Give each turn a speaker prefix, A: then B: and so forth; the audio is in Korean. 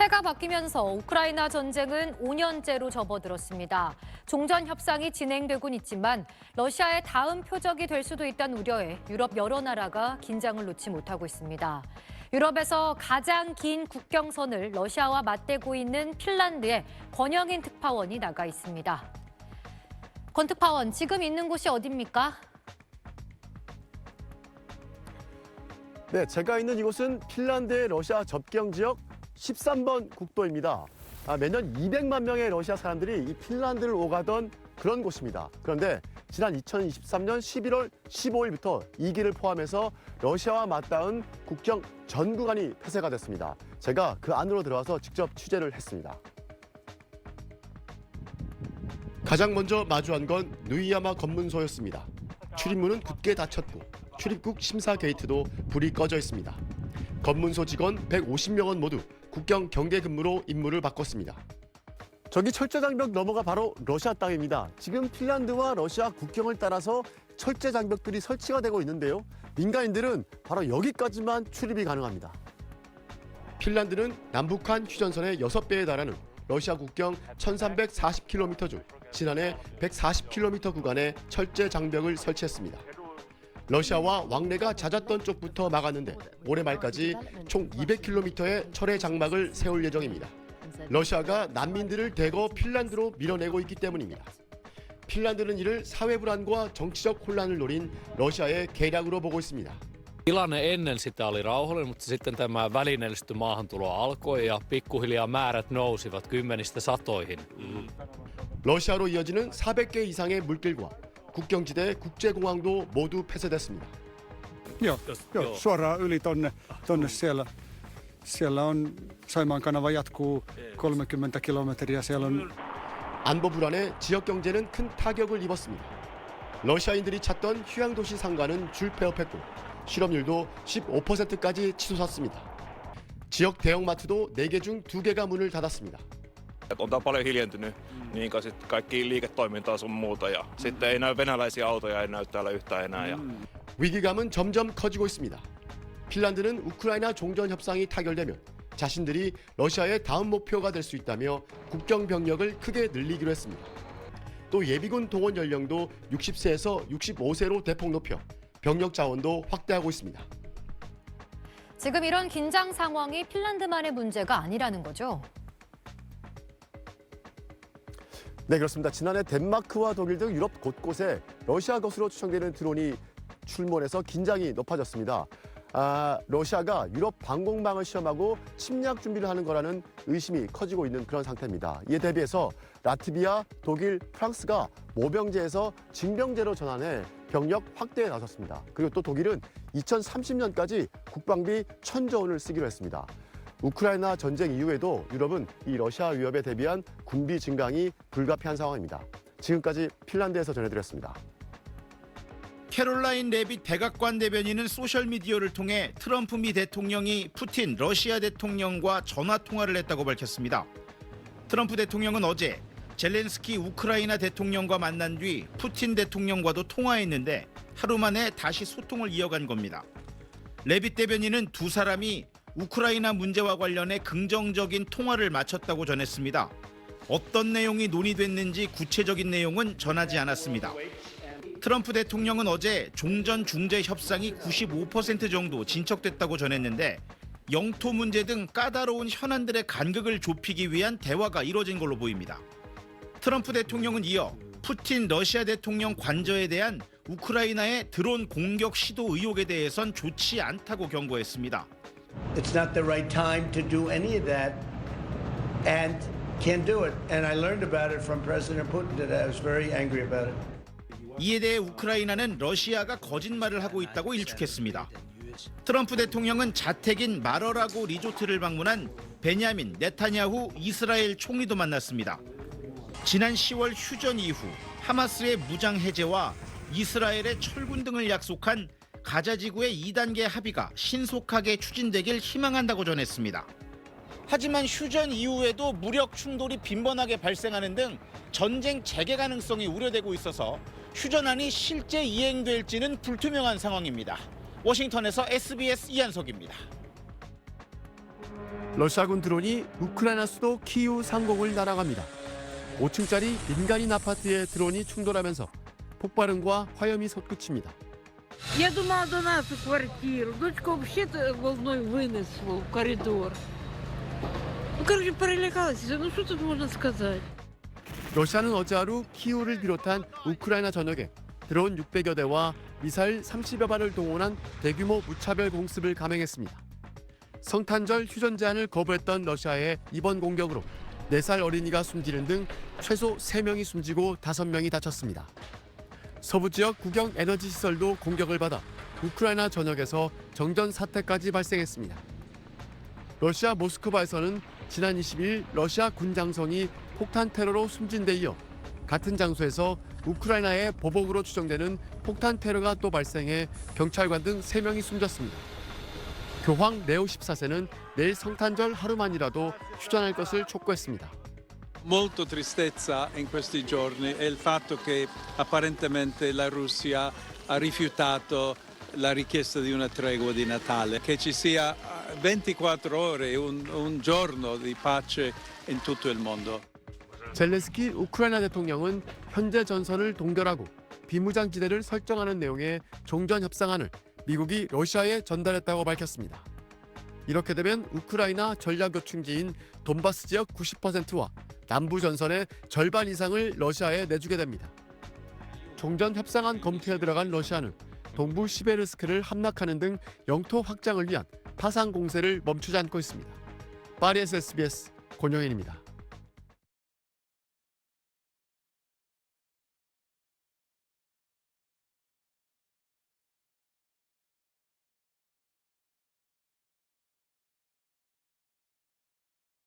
A: 해가 바뀌면서 우크라이나 전쟁은 5년째로 접어들었습니다. 종전 협상이 진행되곤 있지만 러시아의 다음 표적이 될 수도 있다는 우려에 유럽 여러 나라가 긴장을 놓지 못하고 있습니다. 유럽에서 가장 긴 국경선을 러시아와 맞대고 있는 핀란드에 권영인 특파원이 나가 있습니다. 권 특파원, 지금 있는 곳이 어디입니까?
B: 네, 제가 있는 이곳은 핀란드의 러시아 접경 지역 13번 국도입니다. 매년 200만 명의 러시아 사람들이 이 핀란드를 오가던 그런 곳입니다. 그런데 지난 2023년 11월 15일부터 이 길을 포함해서 러시아와 맞닿은 국경 전 구간이 폐쇄가 됐습니다. 제가 그 안으로 들어와서 직접 취재를 했습니다. 가장 먼저 마주한 건 누이야마 검문소였습니다. 출입문은 굳게 닫혔고 출입국 심사 게이트도 불이 꺼져 있습니다. 검문소 직원 150명은 모두 국경 경계 근무로 임무를 바꿨습니다. 저기 철제 장벽 너머가 바로 러시아 땅입니다. 지금 핀란드와 러시아 국경을 따라서 철제 장벽들이 설치가 되고 있는데요. 민간인들은 바로 여기까지만 출입이 가능합니다. 핀란드는 남북한 휴전선의 6배에 달하는 러시아 국경 1340km 중 지난해 140km 구간에 철제 장벽을 설치했습니다. 러시아와 왕래가 잦았던 쪽부터 막았는데 올해 말까지 총 200km의 철의 장막을 세울 예정입니다. 러시아가 난민들을 대거 핀란드로 밀어내고 있기 때문입니다. 핀란드는 이를 사회 불안과 정치적 혼란을 노린 러시아의 계략으로 보고 있습니다.
C: Tilanne ennen sitä oli rauhallinen, mutta sitten tämä välineellistetty maahantulo alkoi ja pikkuhiljaa määrät nousivat kymmenistä satoihin.
B: 러시아로 이어지는 400개 이상의 물길과 국경지대 국제공항도 모두 폐쇄됐습니다.
D: Joo, suoraan yli tonne siellä on Saimaan kanava jatkuu 30 kilometriä. siellä on
B: 안보 불안에 지역 경제는 큰 타격을 입었습니다. 러시아인들이 찾던 휴양도시 상가는 줄 폐업했고 실업률도 15%까지 치솟았습니다. 지역 대형마트도 4개 중 2개가 문을 닫았습니다.
E: On tämä paljon hiljentynyt, niin kuin sit kaikki liiketoimintaa sun muuta ja sitten ei näy venäläisiä autoja ei näy täällä yhtään enää.
B: 위기감은 점점 커지고 있습니다. 핀란드는 우크라이나 종전 협상이 타결되면 자신들이 러시아의 다음 목표가 될 수 있다며 국경 병력을 크게 늘리기로 했습니다. 또 예비군 동원 연령도 60세에서 65세로 대폭 높여 병력 자원도 확대하고 있습니다.
A: 지금 이런 긴장 상황이 핀란드만의 문제가 아니라는 거죠?
B: 네, 그렇습니다. 지난해 덴마크와 독일 등 유럽 곳곳에 러시아 것으로 추정되는 드론이 출몰해서 긴장이 높아졌습니다. 러시아가 유럽 방공망을 시험하고 침략 준비를 하는 거라는 의심이 커지고 있는 그런 상태입니다. 이에 대비해서 라트비아, 독일, 프랑스가 모병제에서 징병제로 전환해 병력 확대에 나섰습니다. 그리고 또 독일은 2030년까지 국방비 1,000조 원을 쓰기로 했습니다. 우크라이나 전쟁 이후에도 유럽은 이 러시아 위협에 대비한 군비 증강이 불가피한 상황입니다. 지금까지 핀란드에서 전해드렸습니다.
F: 캐롤라인 레빗 백악관 대변인은 소셜미디어를 통해 트럼프 미 대통령이 푸틴 러시아 대통령과 전화 통화를 했다고 밝혔습니다. 트럼프 대통령은 어제 젤렌스키 우크라이나 대통령과 만난 뒤 푸틴 대통령과도 통화했는데 하루 만에 다시 소통을 이어간 겁니다. 레빗 대변인은 두 사람이 우크라이나 문제와 관련해 긍정적인 통화를 마쳤다고 전했습니다. 어떤 내용이 논의됐는지 구체적인 내용은 전하지 않았습니다. 트럼프 대통령은 어제 종전 중재 협상이 95% 정도 진척됐다고 전했는데 영토 문제 등 까다로운 현안들의 간극을 좁히기 위한 대화가 이뤄진 걸로 보입니다. 트럼프 대통령은 이어 푸틴 러시아 대통령 관저에 대한 우크라이나의 드론 공격 시도 의혹에 대해선 좋지 않다고 경고했습니다.
G: It's not the right time to do any of that and can't do it. And I learned about it from President Putin today. I was very angry about it.
F: 이에 대해 우크라이나는 러시아가 거짓말을 하고 있다고 일축했습니다. 트럼프 대통령은 자택인 마러라고 리조트를 방문한 베냐민 네타냐후 이스라엘 총리도 만났습니다. 지난 10월 휴전 이후 하마스의 무장 해제와 이스라엘의 철군 등을 약속한 가자 지구의 2단계 합의가 신속하게 추진되길 희망한다고 전했습니다. 하지만 휴전 이후에도 무력 충돌이 빈번하게 발생하는 등 전쟁 재개 가능성이 우려되고 있어서 휴전안이 실제 이행될지는 불투명한 상황입니다. 워싱턴에서 SBS 이한석입니다.
B: 러시아군 드론이 우크라이나 수도 키이우 상공을 날아갑니다. 5층짜리 민간인 아파트에 드론이 충돌하면서 폭발음과 화염이 솟구칩니다.
H: Я думала до нас в квартиру. Дочку вообще-то волной вынесло в коридор. Ну, короче, перелякалась. Ну, что тут можно сказать?
B: 러시아는 어제 하루 키이우를 비롯한 우크라이나 전역에 드론 600여 대와 미사일 30여 발을 동원한 대규모 무차별 공습을 감행했습니다. 성탄절 휴전 제한을 거부했던 러시아의 이번 공격으로 4살 어린이가 숨지는 등 최소 3명이 숨지고 5명이 다쳤습니다. 서부 지역 국영 에너지 시설도 공격을 받아 우크라이나 전역에서 정전 사태까지 발생했습니다. 러시아 모스크바에서는 지난 22일 러시아 군 장성이 폭탄 테러로 숨진 데 이어 같은 장소에서 우크라이나의 보복으로 추정되는 폭탄 테러가 또 발생해 경찰관 등 3명이 숨졌습니다. 교황 레오 14세는 내일 성탄절 하루만이라도 휴전할 것을 촉구했습니다.
I: Molto tristezza in questi giorni è il fatto che apparentemente la Russia ha rifiutato la richiesta di una tregua di Natale, che ci sia 24 ore, un giorno di pace in tutto il mondo.
B: 젤렌스키 우크라이나 대통령은 현재 전선을 동결하고 비무장지대를 설정하는 내용의 종전 협상안을 미국이 러시아에 전달했다고 밝혔습니다. 이렇게 되면 우크라이나 전략 요충지인 돈바스 지역 90%와 남부 전선의 절반 이상을 러시아에 내주게 됩니다. 종전 협상안 검토에 들어간 러시아는 동부 시베르스크를 함락하는 등 영토 확장을 위한 파상 공세를 멈추지 않고 있습니다. 파리에서 SBS 권영현입니다.